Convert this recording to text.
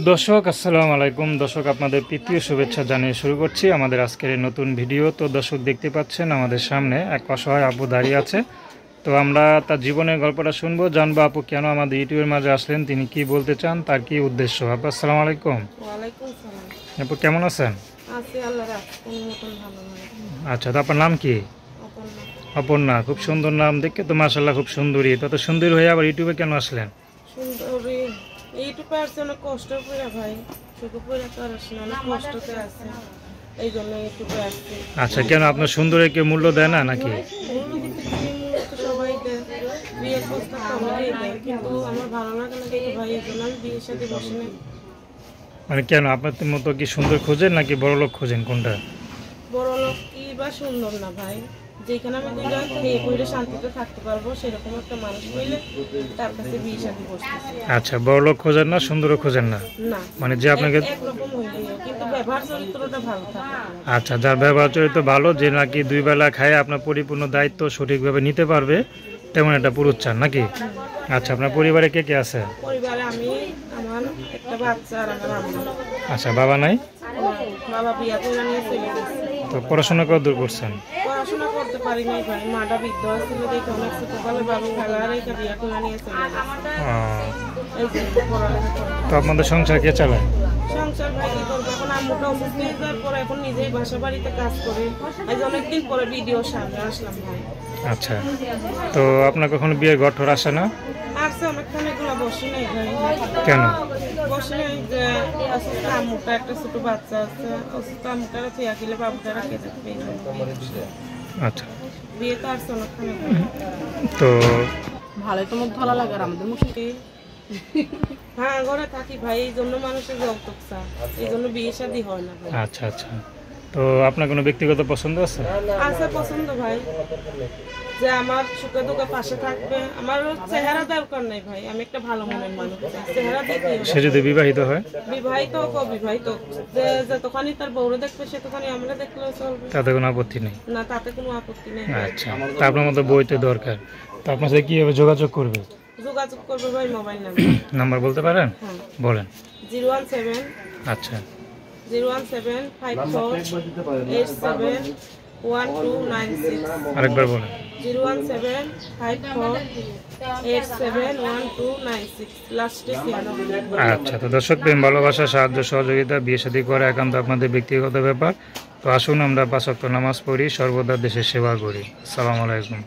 দর্শক আসসালামু আলাইকুম। দর্শক আপনাদের প্রীতীয় শুভেচ্ছা জানিয়ে শুরু করছি আমাদের আজকের এই নতুন ভিডিও। তো দর্শক দেখতে পাচ্ছেন আমাদের সামনে এক অসহায় আপু দাঁড়িয়ে আছে। তো আমরা তার জীবনের গল্পটা শুনবো, জানবো আপু কেন আমাদের ইউটিউবের মাঝে আসলেন, তিনি কি বলতে চান, তার কি উদ্দেশ্য। আপু আসসালামু আলাইকুম। ওয়ালাইকুম সালাম। আপু কেমন আছেন? আছি আল্লাহর রাখছেন মতন ভালো হয়। আচ্ছা, তো আপনার নাম কি? অপর্ণা। অপর্ণা, খুব সুন্দর নাম, দেখে তো মাশাআল্লাহ খুব সুন্দরী। তত সুন্দরী হয়ে আবার ইউটিউবে কেন আসলেন? সুন্দরী এইটুকু আসছে অনেক কষ্ট করে ভাই, সুখে পড়ে তো আর আসে না, অনেক কষ্টতে আছে, এই জন্য এইটুকু আসছে। আচ্ছা, কেন আপনার সুন্দরী কেউ মূল্য দেয় না নাকি? মূল্য দিতে কি, মূল্য তো সবাই দেয়, বিয়ের প্রস্তাব তো আমারই দেয়, কিন্তু আমার ভালো লাগে না দেখে ভাই, এই জন্য আমি বিয়ের সাথে বসে নেই। মানে কেন আপনার মতো কি সুন্দর খোঁজেন নাকি বড় লোক খোঁজেন, কোনটা? বড় লোক কি বা সুন্দর না ভাই, যেখানে আমি দুইটা খেয়ে পড়লে শান্তিতে থাকতে পারবো সেরকম একটা মানুষ হইলে তার কাছে বিয়ে শাদী বসতেছে। আচ্ছা, বড় লোক খোঁজেন না, সুন্দরও খোঁজেন না, না মানে যে আপনাকে একরকম হইলে, কিন্তু ব্যবহার চরিত্রটা ভালো থাকে। আচ্ছা, যার ব্যবহার চরিত্র ভালো, যে নাকি দুই বেলা খায় আপনার পরিপূর্ণ দায়িত্ব সঠিকভাবে নিতে পারবে, তেমন একটা পুরুষ চান নাকি? আচ্ছা, আপনার পরিবারে কে কে আছে? পরিবারে আমি, আমার একটা বাচ্চা আর আমার আম্মা। আচ্ছা, বাবা নাই? বাবা বিয়া করে নিয়ে চলে গেছে। তো পড়াশোনা কত দূর করছেন? পড়াশোনা করতে পারি নাই ভাই, মাটা বৃদ্ধ ছিল দেখে অনেক ছোটকালে বাবা খেলা রেখে বিয়া করে নিয়ে চলে গেছে। এই জন্য পড়ালেখা করে। তো আপনাদের সংসার কে চালায়? সংসার ভাই কি করবো, এখন আম্মুটা অসুস্থ হয়ে যাওয়ার পর এখন নিজেই বাসা বাড়িতে কাজ করে, আজ অনেকদিন পরে ভিডিও সামনে আসলাম ভাই। আচ্ছা, তো আপনার কখনো বিয়ের ঘর ঠর আসে না? আসছে অনেকক্ষণ, এগুলো বসে নাই ভাই। কেন? বসে নাই যে অসুস্থ আম্মুটা, একটা ছোট বাচ্চা আছে, অসুস্থ আম্মুটারা থিয়া গেলে বাবুটারা কে থাকবে, এই জন্য আচ্ছা, বিয়ে তো আসছে অনেকক্ষণ। তো ভালোই তো মুখ ভালো লাগে আর আমাদের মুখে। হ্যাঁ, ঘরে থাকি ভাই, এই জন্য মানুষের যৌতুক চায়, এই জন্য বিয়ে শাদী হয় না ভাই। আচ্ছা আচ্ছা, তো আপনার কোনো ব্যক্তিগত পছন্দ আছে? আছে পছন্দ ভাই, যে আমার সুখে দুঃখে পাশে থাকবে। আমার চেহারা দরকার নেই ভাই, আমি একটা ভালো মনের মানুষ চাই, চেহারা দেখি। সে যদি বিবাহিত হয়? বিবাহিত হোক অবিবাহিত হোক, যে যতখানি তার বউরে দেখবে সেতখানি আমরা দেখলেও চলবে, তাতে কোনো আপত্তি নেই? না তাতে কোনো আপত্তি নেই। আচ্ছা, তা আপনার মতো বইতে দরকার, তো আপনার সাথে কীভাবে যোগাযোগ করবে? যোগাযোগ করবে ভাই মোবাইল নাম্বার। নাম্বার বলতে পারেন? হ্যাঁ বলেন। 017। আচ্ছা, 01754871296। আরেকবার বলেন। 01754871296, লাস্টে 96। আচ্ছা, তো দর্শক, প্রেম ভালোবাসা সাহায্য সহযোগিতা বিয়ে শাদী করা একান্ত আপনাদের ব্যক্তিগত ব্যাপার। তো আসুন আমরা 5 ওয়াক্ত নামাজ পড়ি, সর্বদা দেশের সেবা করি। আসসালামু আলাইকুম।